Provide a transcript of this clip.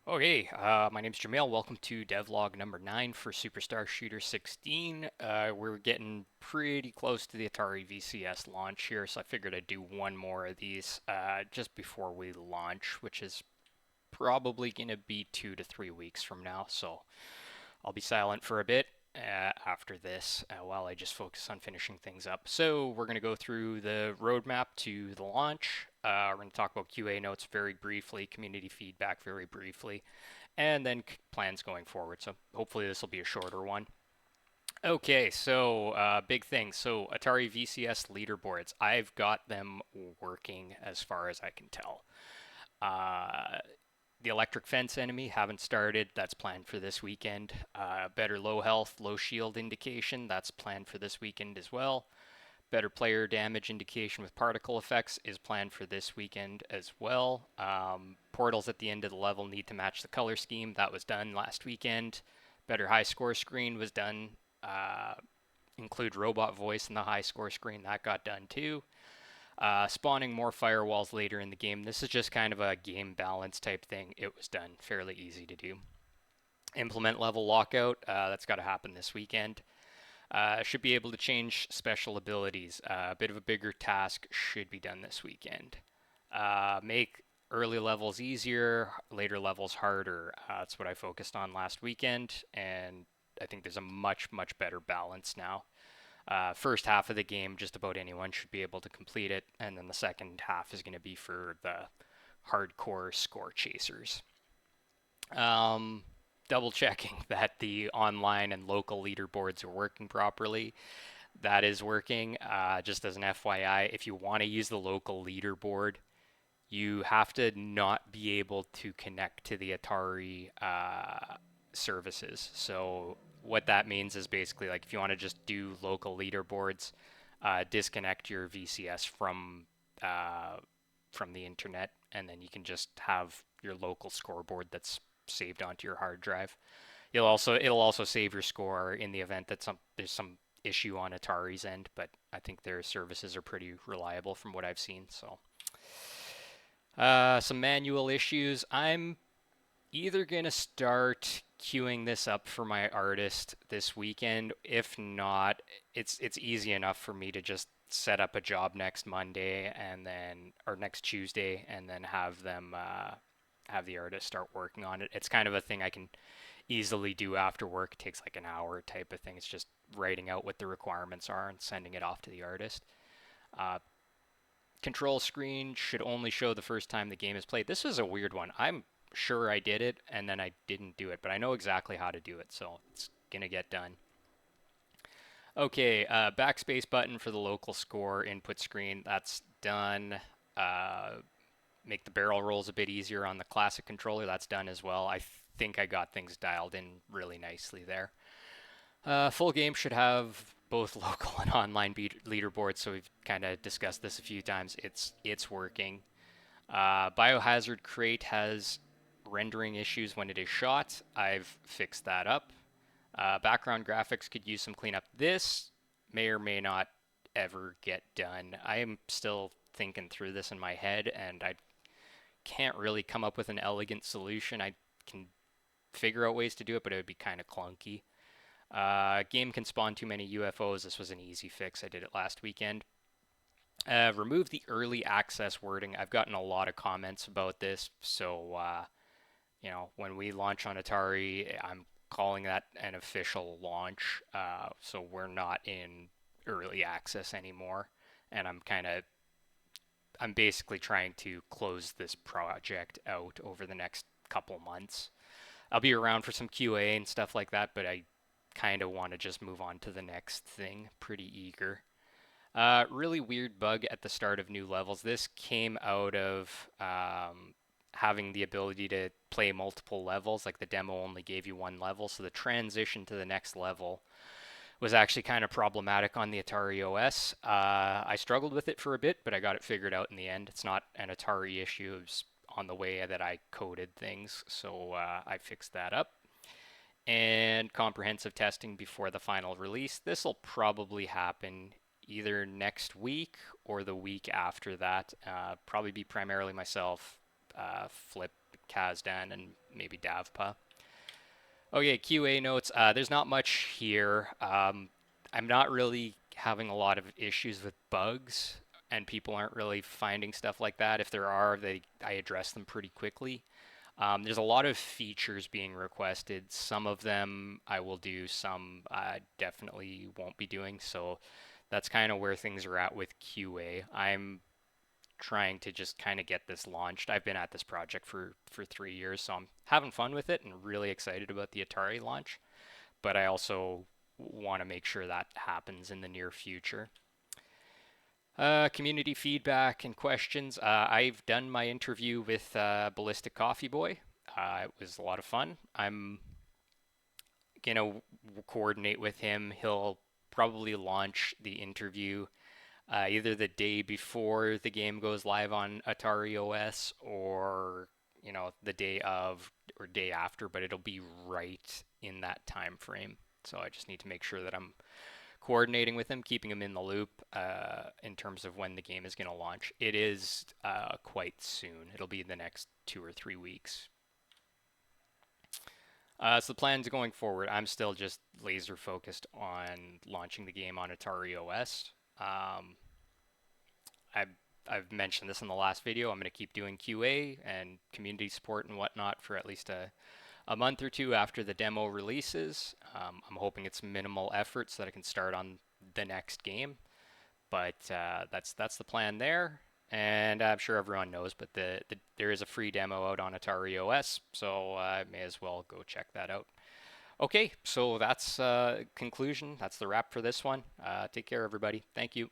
Okay, my name's Jamil. Welcome to devlog number 9 for Superstar Shooter 16. We're getting pretty close to the Atari VCS launch here, so I figured I'd do one more of these just before we launch, which is probably going to be 2 to 3 weeks from now. So I'll be silent for a bit after this while I just focus on finishing things up. So we're going to go through the roadmap to the launch. We're going to talk about QA notes very briefly, community feedback very briefly, and then plans going forward. So hopefully this will be a shorter one. Okay, so big thing. So Atari VCS leaderboards, I've got them working as far as I can tell. Uh, the electric fence enemy haven't started. That's planned for this weekend. Better low health, low shield indication. That's planned for this weekend as well. Better player damage indication with particle effects is planned for this weekend as well. Portals at the end of the level need to match the color scheme. That was done last weekend. Better high score screen was done. Uh, Include robot voice in the high score screen. That got done too. Spawning more firewalls later in the game. This is just kind of a game balance type thing. It was done fairly easy to do. Implement level lockout. That's got to happen this weekend. Should be able to change special abilities. A bit of a bigger task should be done this weekend. Make early levels easier, later levels harder. That's what I focused on last weekend, and I think there's a much, much better balance now. First half of the game, just about anyone should be able to complete it, and then the second half is going to be for the hardcore score chasers. Um, Double checking that the online and local leaderboards are working properly. That is working. Just as an FYI, if you want to use the local leaderboard, you have to not be able to connect to the Atari services. So what that means is basically like if you want to just do local leaderboards, disconnect your VCS uh, from the internet, and then you can just have your local scoreboard that's saved onto your hard drive. It'll also save your score in the event that there's some issue on Atari's end, but I think their services are pretty reliable from what I've seen. So some manual issues. I'm either gonna start queuing this up for my artist this weekend. If not, it's easy enough for me to just set up a job next Monday and then or next Tuesday and then have them have the artist start working on it. It's kind of a thing I can easily do after work. It takes like an hour type of thing. It's just writing out what the requirements are and sending it off to the artist. Uh, Control screen should only show the first time the game is played. This is a weird one. I'm sure I did it and then I didn't do it, but I know exactly how to do it, so it's gonna get done. Okay, backspace button for the local score input screen. That's done. Uh, Make the barrel rolls a bit easier on the classic controller. That's done as well. I think I got things dialed in really nicely there. Full game should have both local and online leaderboards, so we've kind of discussed this a few times. It's working. Biohazard crate has rendering issues when it is shot. I've fixed that up. Background graphics could use some cleanup. This may or may not ever get done. I am still thinking through this in my head, and I can't really come up with an elegant solution. I can figure out ways to do it, but it would be kind of clunky. Game can spawn too many UFOs. This was an easy fix. I did it last weekend. Remove the early access wording. I've gotten a lot of comments about this, so when we launch on Atari, I'm calling that an official launch. So we're not in early access anymore, and I'm basically trying to close this project out over the next couple months. I'll be around for some QA and stuff like that, but I kind of want to just move on to the next thing. Pretty eager. Really weird bug at the start of new levels. This came out of having the ability to play multiple levels. Like the demo only gave you one level, so the transition to the next level was actually kind of problematic on the Atari OS. I struggled with it for a bit, but I got it figured out in the end. It's not an Atari issue. It was on the way that I coded things, so I fixed that up. And comprehensive testing before the final release. This will probably happen either next week or the week after that. Probably be primarily myself. Flip Kazdan and maybe Davpa. Okay, QA notes. There's not much here. I'm not really having a lot of issues with bugs, and people aren't really finding stuff like that. If there are, I address them pretty quickly. There's a lot of features being requested. Some of them I will do, some I definitely won't be doing. So that's kind of where things are at with QA. I'm trying to just kind of get this launched. I've been at this project for 3 years, so I'm having fun with it and really excited about the Atari launch. But I also want to make sure that happens in the near future. Community feedback and questions. I've done my interview with Ballistic Coffee Boy. It was a lot of fun. I'm gonna coordinate with him. He'll probably launch the interview either the day before the game goes live on Atari OS or the day of or day after, but it'll be right in that time frame. So I just need to make sure that I'm coordinating with him, keeping him in the loop in terms of when the game is going to launch. It is quite soon. It'll be the next 2 or 3 weeks. So the plans going forward, I'm still just laser focused on launching the game on Atari OS. I've, I've mentioned this in the last video. I'm going to keep doing QA and community support and whatnot for at least a month or two after the demo releases. I'm hoping it's minimal effort so that I can start on the next game. But that's the plan there. And I'm sure everyone knows, but there is a free demo out on Atari OS, so I may as well go check that out. Okay, so that's conclusion. That's the wrap for this one. Take care, everybody. Thank you.